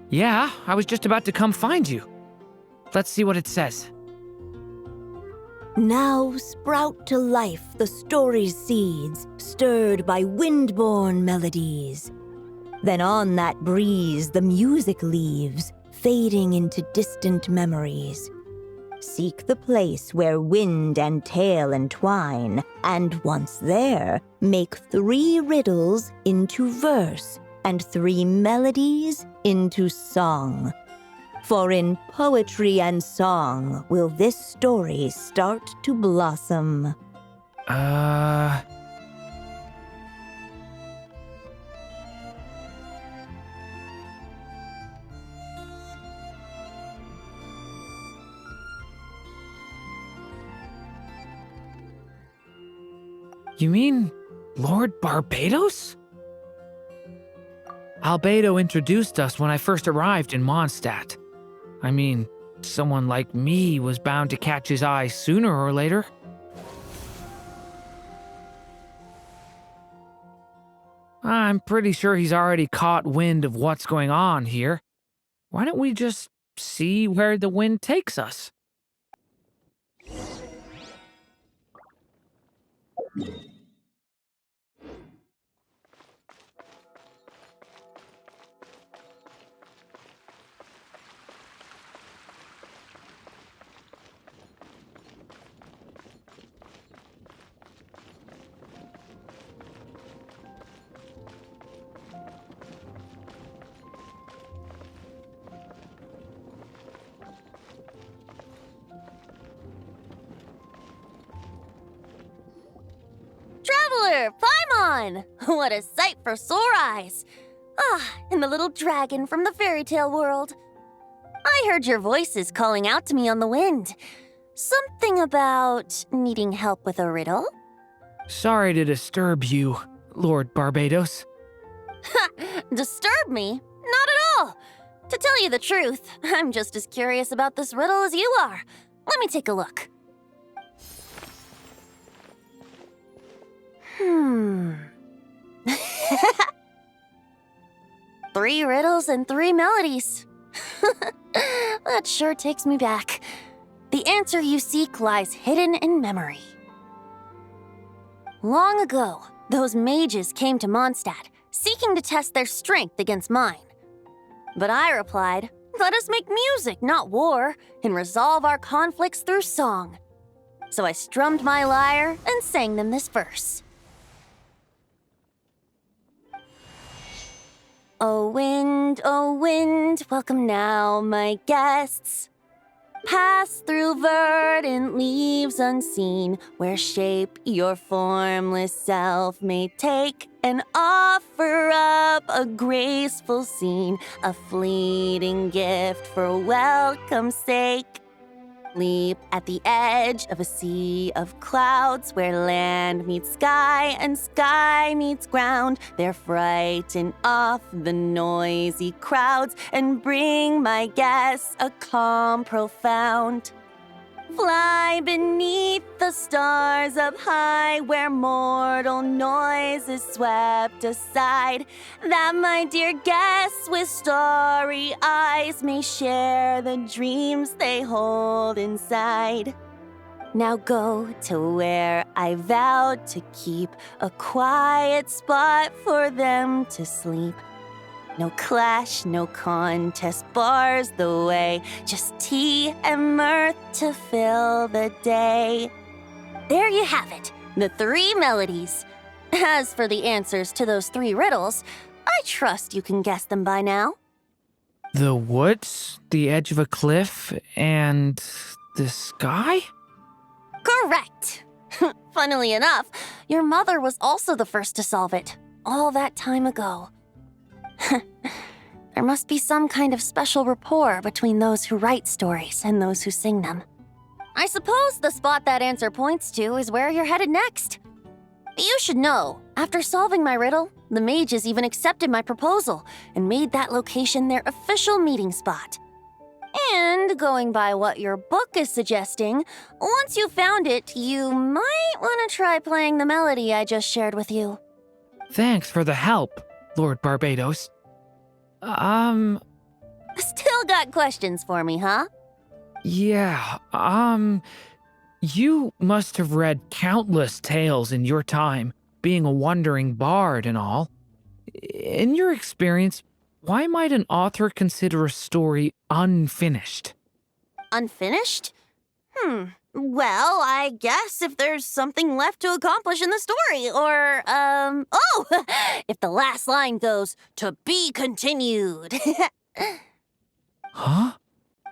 Yeah, I was just about to come find you. Let's see what it says. Now sprout to life the story's seeds, stirred by wind-borne melodies. Then on that breeze the music leaves, fading into distant memories. Seek the place where wind and tale entwine, and once there, make 3 riddles into verse, and 3 melodies into song. For in poetry and song will this story start to blossom. You mean Lord Barbados? Albedo introduced us when I first arrived in Mondstadt. I mean, someone like me was bound to catch his eye sooner or later. I'm pretty sure he's already caught wind of what's going on here. Why don't we just see where the wind takes us? Traveler, Paimon! What a sight for sore eyes! And the little dragon from the fairy tale world. I heard your voices calling out to me on the wind. Something about needing help with a riddle? Sorry to disturb you, Lord Barbados. Disturb me? Not at all! To tell you the truth, I'm just as curious about this riddle as you are. Let me take a look. 3 riddles and 3 melodies. That sure takes me back. The answer you seek lies hidden in memory. Long ago, those mages came to Mondstadt, seeking to test their strength against mine. But I replied, let us make music, not war, and resolve our conflicts through song. So I strummed my lyre and sang them this verse. O wind, welcome now, my guests. Pass through verdant leaves unseen, where shape your formless self may take, and offer up a graceful scene, a fleeting gift for welcome's sake. Leap at the edge of a sea of clouds, where land meets sky and sky meets ground. There frighten off the noisy crowds and bring my guests a calm profound. Fly beneath the stars up high, where mortal noise is swept aside, that my dear guests with starry eyes may share the dreams they hold inside. Now go to where I vowed to keep a quiet spot for them to sleep. No clash, no contest bars the way, just tea and mirth to fill the day. There you have it, the 3 melodies. As for the answers to those 3 riddles, I trust you can guess them by now. The woods, the edge of a cliff, and the sky? Correct! Funnily enough, your mother was also the first to solve it, all that time ago. There must be some kind of special rapport between those who write stories and those who sing them. I suppose the spot that answer points to is where you're headed next. You should know, after solving my riddle, the mages even accepted my proposal and made that location their official meeting spot. And going by what your book is suggesting, once you found it, you might want to try playing the melody I just shared with you. Thanks for the help, Lord Barbados. Still got questions for me, huh? Yeah, you must have read countless tales in your time, being a wandering bard and all. In your experience, why might an author consider a story unfinished? Unfinished? Well, I guess if there's something left to accomplish in the story, or, if the last line goes, "To be continued." Huh?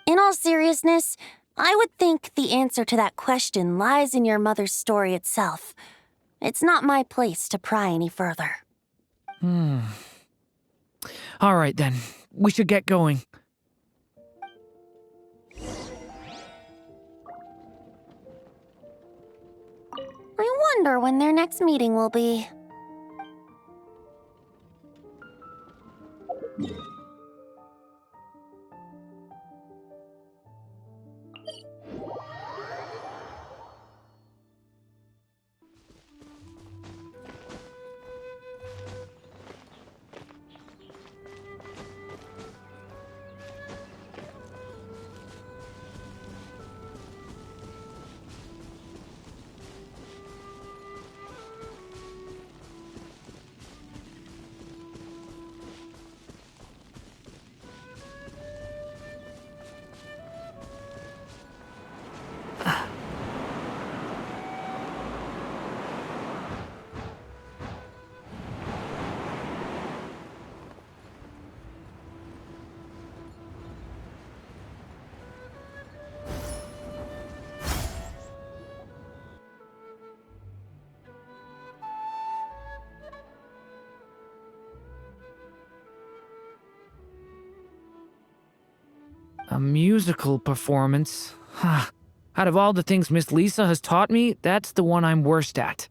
In all seriousness, I would think the answer to that question lies in your mother's story itself. It's not my place to pry any further. All right then, we should get going. I wonder when their next meeting will be. A musical performance? Out of all the things Miss Lisa has taught me, that's the one I'm worst at.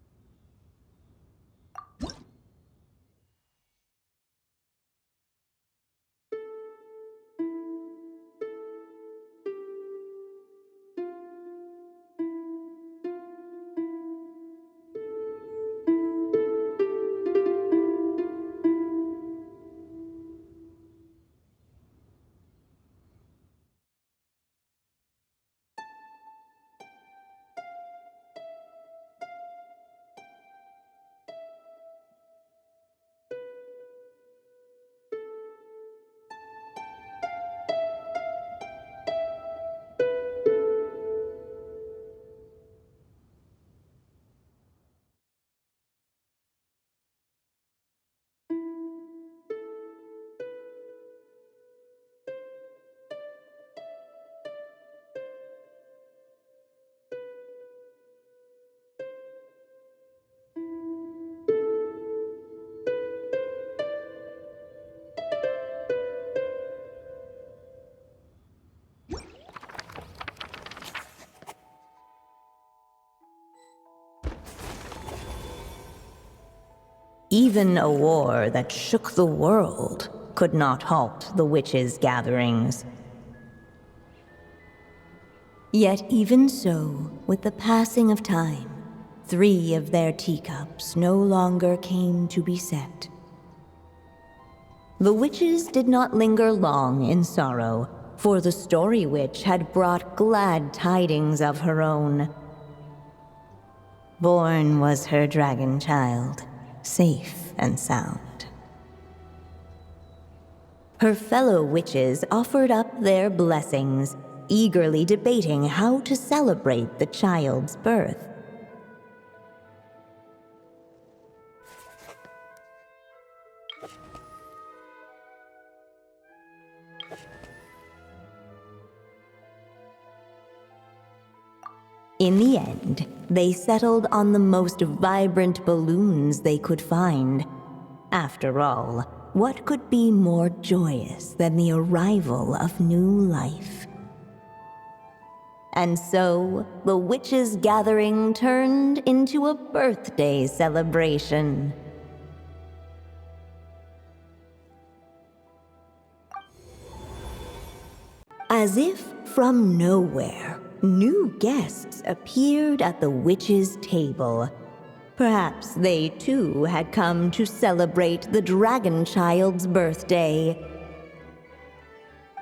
Even a war that shook the world could not halt the witches' gatherings. Yet even so, with the passing of time, 3 of their teacups no longer came to be set. The witches did not linger long in sorrow, for the story witch had brought glad tidings of her own. Born was her dragon child, safe and sound. Her fellow witches offered up their blessings, eagerly debating how to celebrate the child's birth. In the end, they settled on the most vibrant balloons they could find. After all, what could be more joyous than the arrival of new life? And so, the witches' gathering turned into a birthday celebration. As if from nowhere, new guests appeared at the witches' table. Perhaps they too had come to celebrate the dragon child's birthday.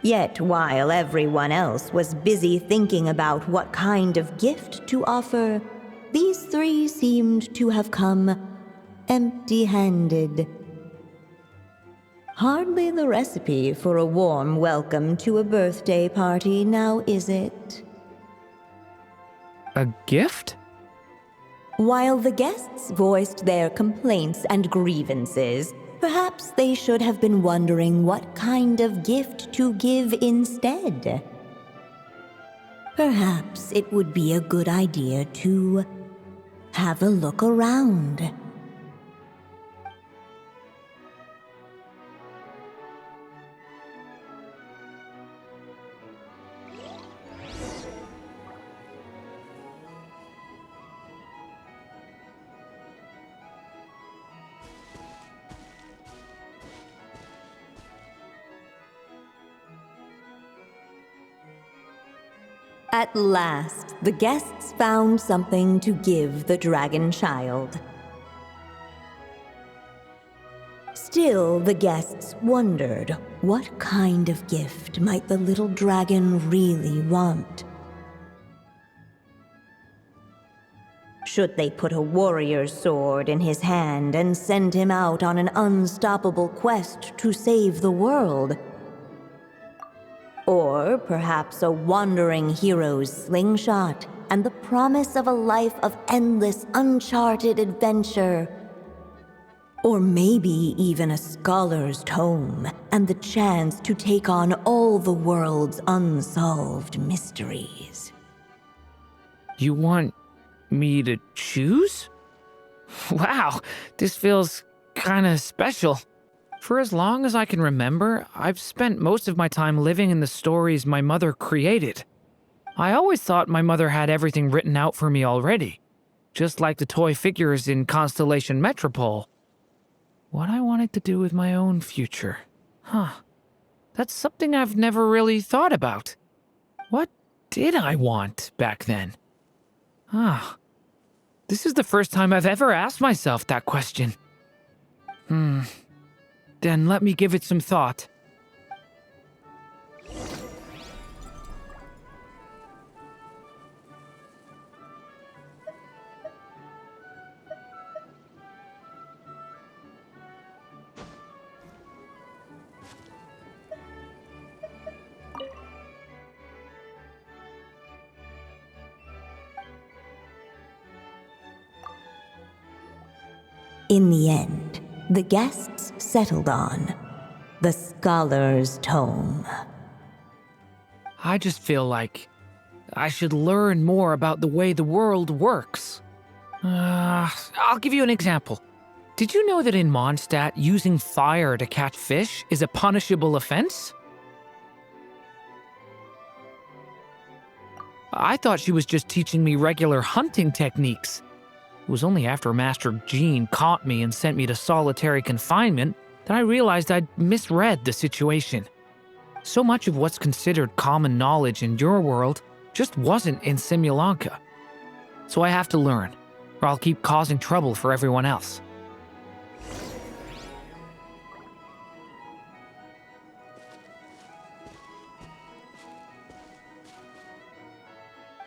Yet while everyone else was busy thinking about what kind of gift to offer, these three seemed to have come empty-handed. Hardly the recipe for a warm welcome to a birthday party, now is it? A gift? While the guests voiced their complaints and grievances, perhaps they should have been wondering what kind of gift to give instead. Perhaps it would be a good idea to have a look around. At last, the guests found something to give the dragon child. Still, the guests wondered, what kind of gift might the little dragon really want? Should they put a warrior's sword in his hand and send him out on an unstoppable quest to save the world? Or perhaps a wandering hero's slingshot and the promise of a life of endless, uncharted adventure. Or maybe even a scholar's tome and the chance to take on all the world's unsolved mysteries. You want me to choose? Wow, this feels kinda special. For as long as I can remember, I've spent most of my time living in the stories my mother created. I always thought my mother had everything written out for me already, just like the toy figures in Constellation Metropole. What I wanted to do with my own future. That's something I've never really thought about. What did I want back then? This is the first time I've ever asked myself that question. Then let me give it some thought. In the end, the guests settled on the scholar's tome. I just feel like I should learn more about the way the world works. I'll give you an example. Did you know that in Mondstadt, using fire to catch fish is a punishable offense? I thought she was just teaching me regular hunting techniques. It was only after Master Jean caught me and sent me to solitary confinement that I realized I'd misread the situation. So much of what's considered common knowledge in your world just wasn't in Simulanka. So I have to learn, or I'll keep causing trouble for everyone else.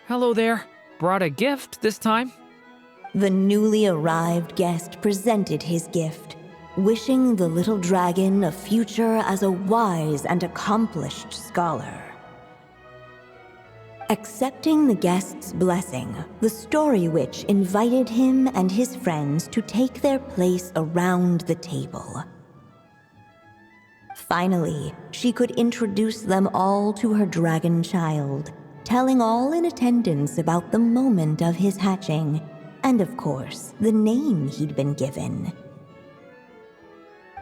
Hello there. Brought a gift this time. The newly arrived guest presented his gift, wishing the little dragon a future as a wise and accomplished scholar. Accepting the guest's blessing, the story witch invited him and his friends to take their place around the table. Finally, she could introduce them all to her dragon child, telling all in attendance about the moment of his hatching, and of course, the name he'd been given.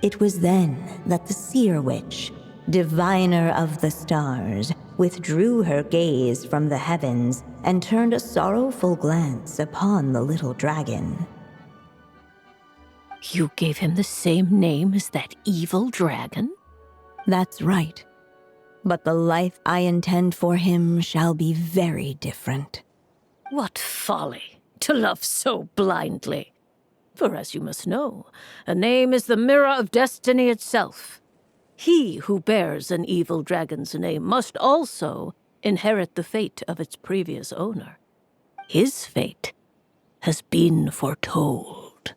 It was then that the seer witch, diviner of the stars, withdrew her gaze from the heavens and turned a sorrowful glance upon the little dragon. You gave him the same name as that evil dragon? That's right. But the life I intend for him shall be very different. What folly to love so blindly. For as you must know, a name is the mirror of destiny itself. He who bears an evil dragon's name must also inherit the fate of its previous owner. His fate has been foretold.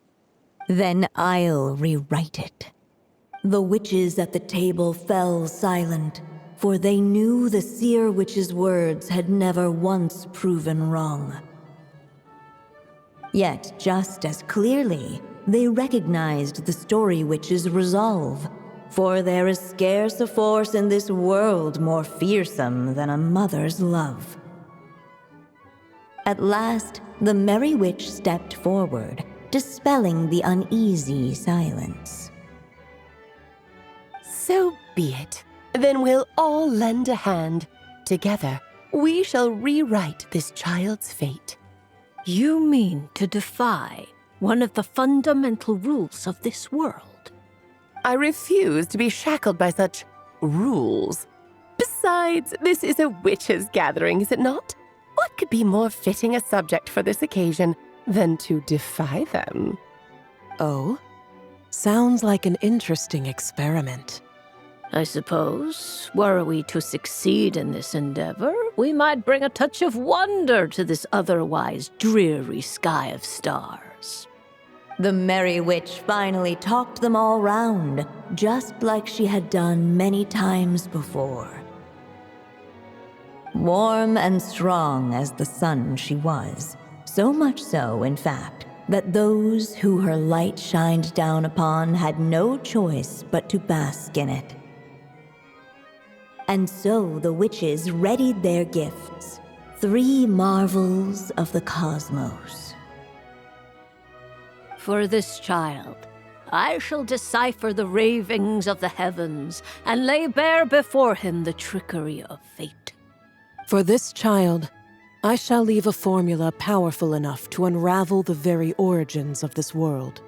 Then I'll rewrite it. The witches at the table fell silent, for they knew the seer witch's words had never once proven wrong. Yet, just as clearly, they recognized the story witch's resolve, for there is scarce a force in this world more fearsome than a mother's love. At last, the merry witch stepped forward, dispelling the uneasy silence. So be it. Then we'll all lend a hand. Together, we shall rewrite this child's fate. You mean to defy one of the fundamental rules of this world? I refuse to be shackled by such rules. Besides, this is a witches' gathering, is it not? What could be more fitting a subject for this occasion than to defy them? Oh? Sounds like an interesting experiment. I suppose, were we to succeed in this endeavor, we might bring a touch of wonder to this otherwise dreary sky of stars. The merry witch finally talked them all round, just like she had done many times before. Warm and strong as the sun she was, so much so, in fact, that those who her light shined down upon had no choice but to bask in it. And so the witches readied their gifts, 3 marvels of the cosmos. For this child, I shall decipher the ravings of the heavens and lay bare before him the trickery of fate. For this child, I shall leave a formula powerful enough to unravel the very origins of this world,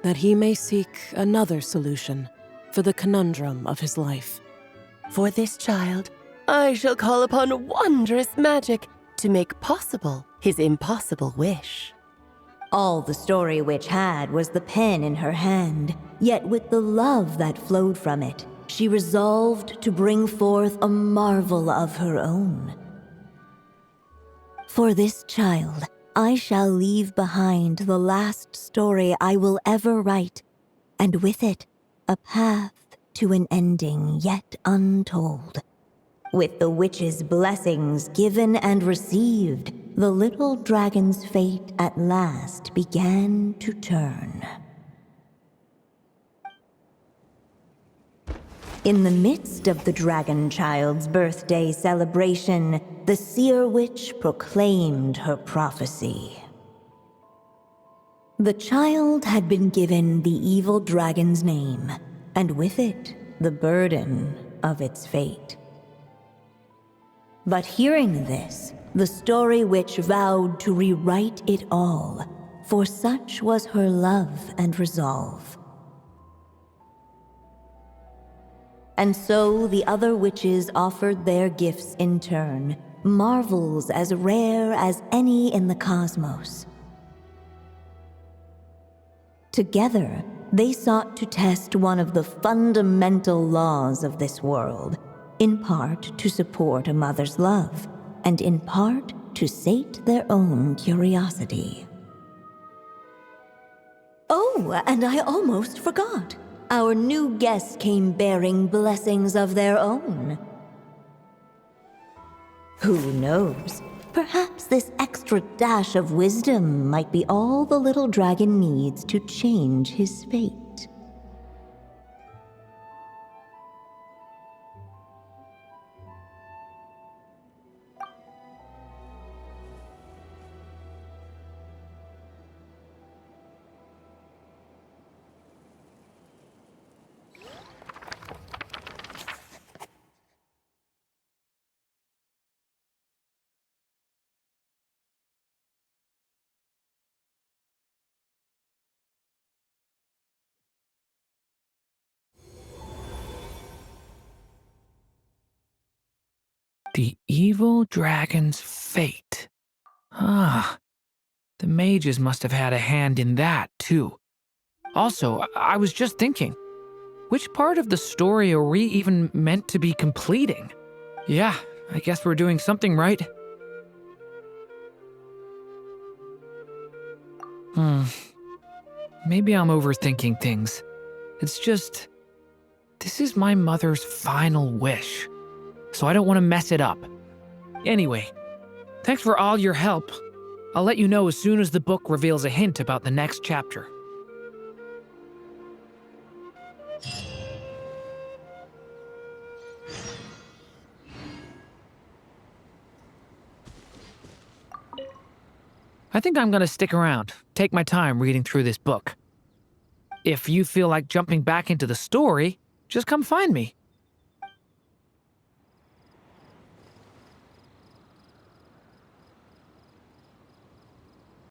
that he may seek another solution for the conundrum of his life. For this child, I shall call upon wondrous magic to make possible his impossible wish. All the story witch had was the pen in her hand, yet with the love that flowed from it, she resolved to bring forth a marvel of her own. For this child, I shall leave behind the last story I will ever write, and with it, a path to an ending yet untold. With the witch's blessings given and received, the little dragon's fate at last began to turn. In the midst of the dragon child's birthday celebration, the seer witch proclaimed her prophecy. The child had been given the evil dragon's name, and with it, the burden of its fate. But hearing this, the story witch vowed to rewrite it all, for such was her love and resolve. And so the other witches offered their gifts in turn, marvels as rare as any in the cosmos. Together, they sought to test one of the fundamental laws of this world, in part to support a mother's love, and in part to sate their own curiosity. Oh, and I almost forgot. Our new guests came bearing blessings of their own. Who knows? Perhaps this extra dash of wisdom might be all the little dragon needs to change his fate. The evil dragon's fate. Ah, the mages must have had a hand in that, too. Also, I was just thinking, Which part of the story are we even meant to be completing? Yeah, I guess we're doing something right. Maybe I'm overthinking things. It's just, this is my mother's final wish, so I don't want to mess it up. Anyway, thanks for all your help. I'll let you know as soon as the book reveals a hint about the next chapter. I think I'm gonna stick around, take my time reading through this book. If you feel like jumping back into the story, just come find me.